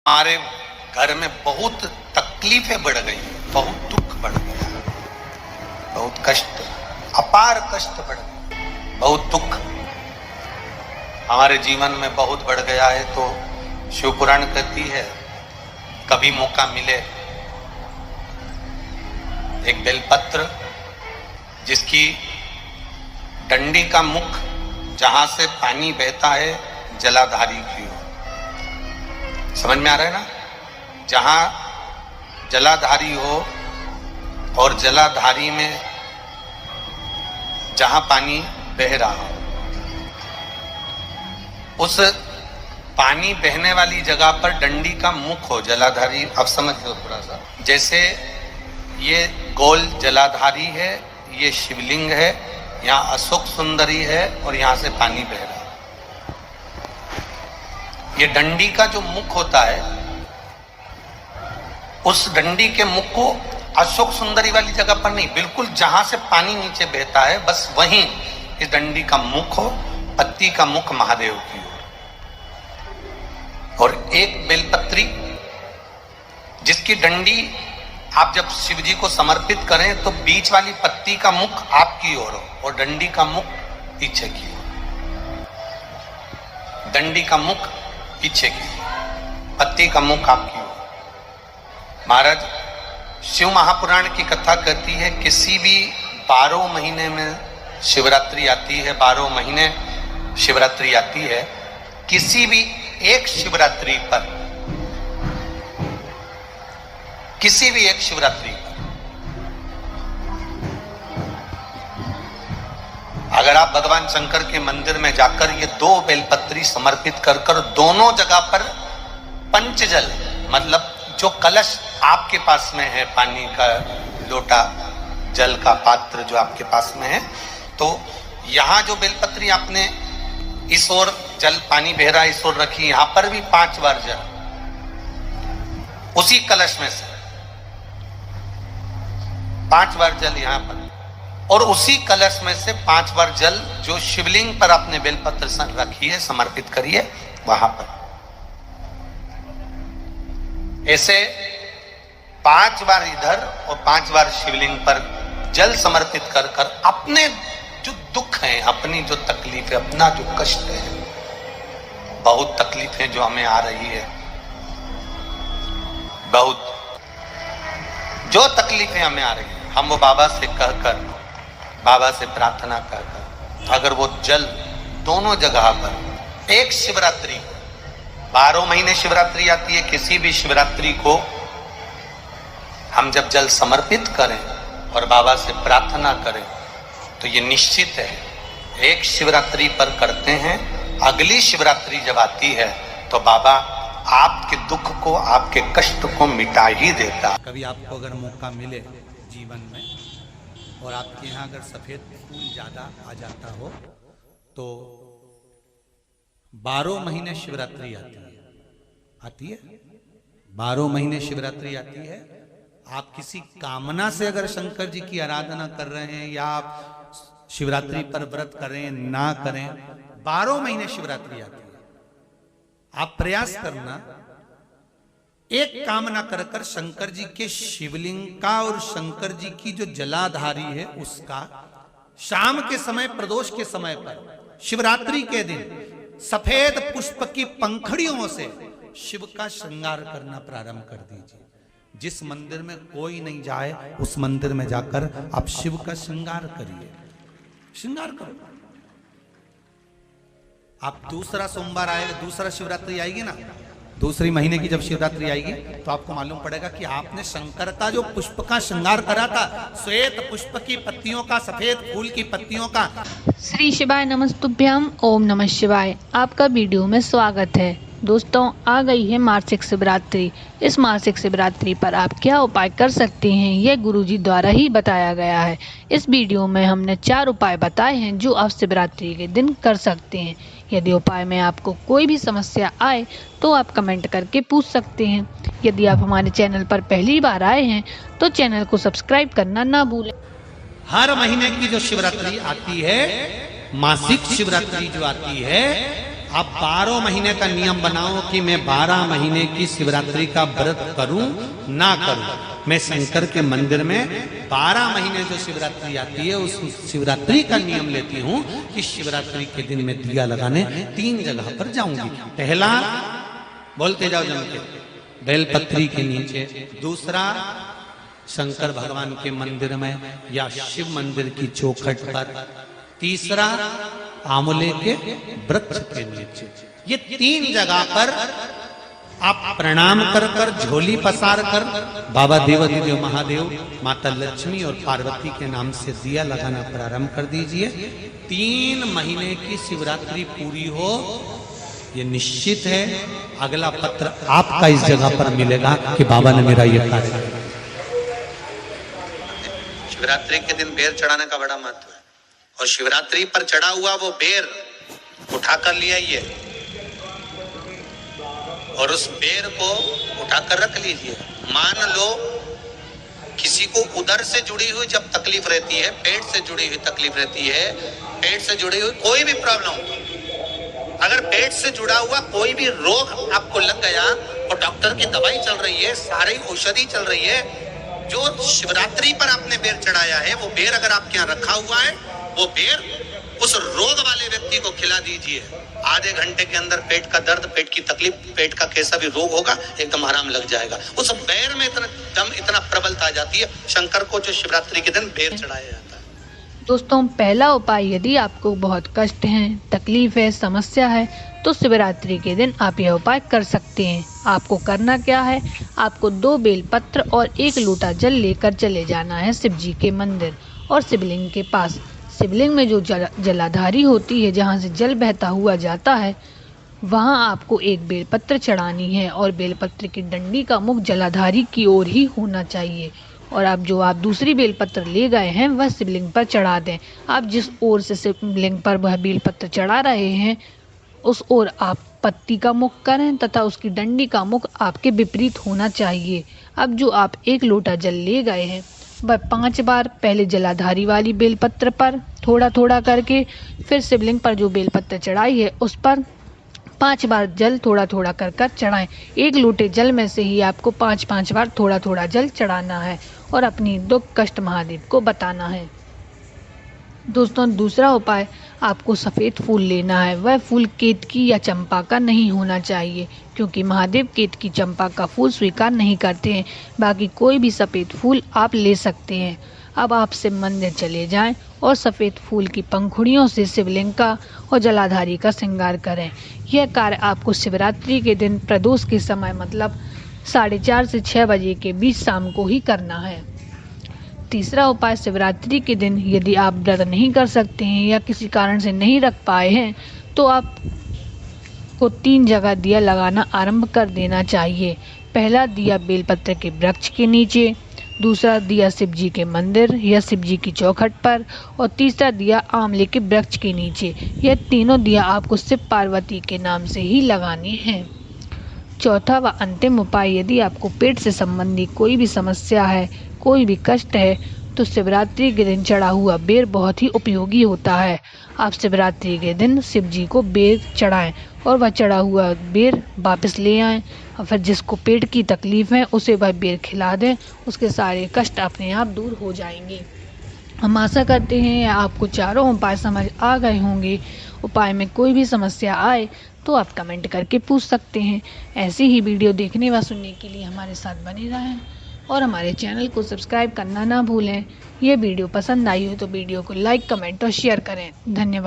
हमारे घर में बहुत तकलीफें बढ़ गई, बहुत दुख बढ़ गया, बहुत कष्ट, अपार कष्ट बढ़ गया, बहुत दुख हमारे जीवन में बहुत बढ़ गया है। तो शिव पुराण कहती है कभी मौका मिले एक बेलपत्र जिसकी डंडी का मुख जहां से पानी बहता है जलाधारी की ओर, समझ में आ रहा है ना, जहां जलाधारी हो और जलाधारी में जहां पानी बह रहा हो, उस पानी बहने वाली जगह पर डंडी का मुख हो जलाधारी। अब समझ लो थोड़ा सा, जैसे ये गोल जलाधारी है, ये शिवलिंग है, यहाँ अशोक सुंदरी है और यहाँ से पानी बह रहा है। ये डंडी का जो मुख होता है, उस डंडी के मुख को अशोक सुंदरी वाली जगह पर नहीं, बिल्कुल जहां से पानी नीचे बहता है बस वहीं इस डंडी का मुख हो, पत्ती का मुख महादेव की ओर, और एक बेलपत्री जिसकी डंडी आप जब शिव जी को समर्पित करें तो बीच वाली पत्ती का मुख आपकी ओर हो और डंडी का मुख पीछे की ओर, डंडी का मुख पीछे की, पत्ती का मुख आपकी ओर। महाराज शिव महापुराण की कथा कहती है किसी भी 12 महीने में शिवरात्रि आती है, 12 महीने शिवरात्रि आती है, किसी भी एक शिवरात्रि पर, किसी भी एक शिवरात्रि पर अगर आप भगवान शंकर के मंदिर में जाकर ये 2 बेलपत्री समर्पित कर कर दोनों जगह पर पंचजल, मतलब जो कलश आपके पास में है, पानी का लोटा, जल का पात्र जो आपके पास में है, तो यहां जो बेलपत्री आपने इस ओर जल पानी बह रहा इस ओर रखी, यहां पर भी 5 बार जल उसी कलश में से 5 बार जल यहां पर, और उसी कलश में से 5 बार जल जो शिवलिंग पर आपने बेलपत्र रखी है समर्पित करिए वहां पर। ऐसे 5 बार इधर और 5 बार शिवलिंग पर जल समर्पित कर कर अपने जो दुख हैं, अपनी जो तकलीफ है, अपना जो कष्ट है, बहुत तकलीफें जो हमें आ रही है, बहुत जो तकलीफें हमें आ रही है, हम वो बाबा से कहकर, बाबा से प्रार्थना कर अगर वो जल दोनों जगह पर एक शिवरात्रि, 12 महीने शिवरात्रि आती है, किसी भी शिवरात्रि को हम जब जल समर्पित करें और बाबा से प्रार्थना करें तो ये निश्चित है एक शिवरात्रि पर करते हैं, अगली शिवरात्रि जब आती है तो बाबा आपके दुख को, आपके कष्ट को मिटा ही देता। कभी आपको अगर मौका मिले जीवन में और आपके यहाँ अगर सफेद फूल ज्यादा आ जाता हो तो 12 महीने शिवरात्रि आती है 12 महीने शिवरात्रि आती है। आप किसी कामना से अगर शंकर जी की आराधना कर रहे हैं या आप शिवरात्रि पर व्रत करें ना करें, 12 महीने शिवरात्रि आती है। आप प्रयास करना, एक कामना कर कर शंकर जी के शिवलिंग का और शंकर जी की जो जलाधारी है उसका शाम के समय, प्रदोष के समय पर, शिवरात्रि के दिन सफेद पुष्प की पंखड़ियों से शिव का श्रृंगार करना प्रारंभ कर दीजिए। जिस मंदिर में कोई नहीं जाए उस मंदिर में जाकर आप शिव का श्रृंगार करिए, श्रृंगार करो। आप दूसरा सोमवार आएगा, दूसरा शिवरात्रि आएगी ना, दूसरी महीने की जब शिवरात्रि आएगी तो आपको मालूम पड़ेगा कि आपने शंकर का जो पुष्प का श्रृंगार करा था, श्वेत पुष्प की पत्तियों का, सफेद फूल की पत्तियों का। श्री शिवाय नमस्तुभ्यम, ओम नमः शिवाय। आपका वीडियो में स्वागत है। दोस्तों, आ गई है मासिक शिवरात्रि। इस मासिक शिवरात्रि पर आप क्या उपाय कर सकते हैं, यह गुरुजी द्वारा ही बताया गया है। इस वीडियो में हमने 4 उपाय बताए हैं जो आप शिवरात्रि के दिन कर सकते हैं। यदि उपाय में आपको कोई भी समस्या आए तो आप कमेंट करके पूछ सकते हैं। यदि आप हमारे चैनल पर पहली बार आए हैं तो चैनल को सब्सक्राइब करना ना भूलें। हर महीने की जो शिवरात्रि आती है, मासिक शिवरात्रि जो आती है, आप 12 महीने का नियम बनाओ कि मैं 12 महीने की शिवरात्रि का व्रत करूं ना करूं। मैं शंकर के मंदिर में 12 महीने जो शिवरात्रि आती है उस शिवरात्रि का नियम लेती हूं कि शिवरात्रि के दिन मैं दिया लगाने 3 जगह पर जाऊंगी। पहला, बोलते जाओ जम के, बेलपत्री के नीचे। दूसरा, शंकर भगवान के मंदिर में या शिव मंदिर की चौखट पर। तीसरा, आंवले के वृक्ष के नीचे। ये 3 जगह पर आप प्रणाम कर कर, झोली पसार कर बाबा देवाधिदेव महादेव, माता लक्ष्मी और पार्वती के नाम से दिया लगाना प्रारंभ कर दीजिए। 3 महीने की शिवरात्रि पूरी हो, ये निश्चित है अगला पत्र आपका इस जगह पर मिलेगा कि बाबा ने मेरा ये कार्य किया। शिवरात्रि के दिन बेर चढ़ाने का बड़ा महत्व है, और शिवरात्रि पर चढ़ा हुआ वो बेर उठाकर ले आइए और उस बेर को उठाकर रख लीजिए। मान लो किसी को उदर से जुड़ी हुई जब तकलीफ रहती है, पेट से जुड़ी हुई तकलीफ रहती है, पेट से जुड़ी हुई कोई भी प्रॉब्लम, अगर पेट से जुड़ा हुआ कोई भी रोग आपको लग गया और डॉक्टर की दवाई चल रही है, सारी औषधि चल रही है, जो शिवरात्रि पर आपने बेर चढ़ाया है वो बेर अगर आपके यहाँ रखा हुआ है, वो बेर उस रोग वाले व्यक्ति को खिला दीजिए। आधे घंटे के अंदर पेट का दर्द, पेट की तकलीफ, पेट का कैसा भी रोग होगा एकदम आराम लग जाएगा। उस बेर में इतना प्रबलता आ जाती है शंकर को, जो शिवरात्रि के दिन बेर चढ़ाया जाता है। दोस्तों, पहला उपाय, यदि आपको बहुत कष्ट है, तकलीफ है, समस्या है, तो शिवरात्रि के दिन आप यह उपाय कर सकते हैं। आपको करना क्या है, आपको 2 बेलपत्र और 1 लोटा जल लेकर चले जाना है शिव जी के मंदिर और शिवलिंग के पास। शिवलिंग में जो जलाधारी होती है, जहाँ से जल बहता हुआ जाता है, वहाँ आपको 1 बेलपत्र चढ़ानी है और बेलपत्र की डंडी का मुख जलाधारी की ओर ही होना चाहिए। और आप दूसरी बेलपत्र ले गए हैं वह शिवलिंग पर चढ़ा दें। आप जिस ओर से शिवलिंग पर वह बेलपत्र चढ़ा रहे हैं उस ओर आप पत्ती का मुख करें तथा उसकी डंडी का मुख आपके विपरीत होना चाहिए। अब जो आप 1 लोटा जल ले गए हैं वह 5 बार पहले जलाधारी वाली बेलपत्र पर थोड़ा थोड़ा करके, फिर शिवलिंग पर जो बेलपत्र चढ़ाई है उस पर 5 बार जल थोड़ा थोड़ा कर कर चढ़ाएं। 1 लोटे जल में से ही आपको 5-5 बार थोड़ा थोड़ा जल चढ़ाना है और अपनी दुख कष्ट महादेव को बताना है। दोस्तों, दूसरा उपाय, आपको सफ़ेद फूल लेना है। वह फूल केतकी या चंपा का नहीं होना चाहिए, क्योंकि महादेव केतकी चंपा का फूल स्वीकार नहीं करते हैं। बाकी कोई भी सफ़ेद फूल आप ले सकते हैं। अब आप शिव मंदिर चले जाएं और सफ़ेद फूल की पंखुड़ियों से शिवलिंग का और जलाधारी का श्रृंगार करें। यह कार्य आपको शिवरात्रि के दिन प्रदोष के समय, मतलब 4:30 से 6 बजे के बीच शाम को ही करना है। तीसरा उपाय, शिवरात्रि के दिन यदि आप व्रत नहीं कर सकते हैं या किसी कारण से नहीं रख पाए हैं तो आपको 3 जगह दिया लगाना आरंभ कर देना चाहिए। पहला दिया बेलपत्र के वृक्ष के नीचे, दूसरा दिया शिव जी के मंदिर या शिव जी की चौखट पर, और तीसरा दिया आंवले के वृक्ष के नीचे। यह तीनों दिया आपको शिव पार्वती के नाम से ही लगानी है। चौथा व अंतिम उपाय, यदि आपको पेट से संबंधी कोई भी समस्या है, कोई भी कष्ट है, तो शिवरात्रि के दिन चढ़ा हुआ बेर बहुत ही उपयोगी होता है। आप शिवरात्रि के दिन शिव जी को बेर चढ़ाएं और वह चढ़ा हुआ बेर वापस ले आएं, और फिर जिसको पेट की तकलीफ है उसे वह बेर खिला दें। उसके सारे कष्ट अपने आप दूर हो जाएंगे। हम आशा करते हैं आपको चारों उपाय समझ आ गए होंगे। उपाय में कोई भी समस्या आए तो आप कमेंट करके पूछ सकते हैं। ऐसी ही वीडियो देखने व सुनने के लिए हमारे साथ बने रहें और हमारे चैनल को सब्सक्राइब करना ना भूलें। ये वीडियो पसंद आई हो तो वीडियो को लाइक, कमेंट और शेयर करें। धन्यवाद।